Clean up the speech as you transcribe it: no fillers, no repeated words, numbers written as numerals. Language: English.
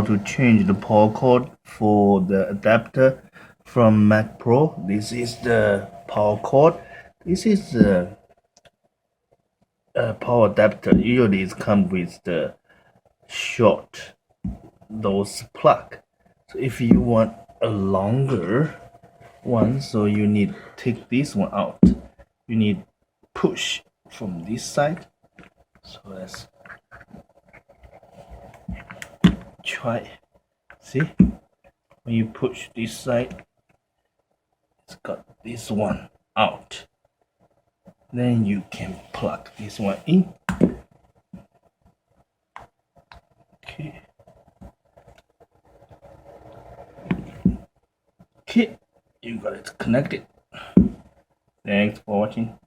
To change the power cord for the adapter from Mac Pro. This is the power cord. This is the power adapter. Usually it comes with the short those plug. So if you want a longer one, so you need to take this one out. You need push from this side. So let's try. See, when you push this side, it's got this one out. Then you can plug this one in. Okay. Okay, you got it connected. Thanks for watching.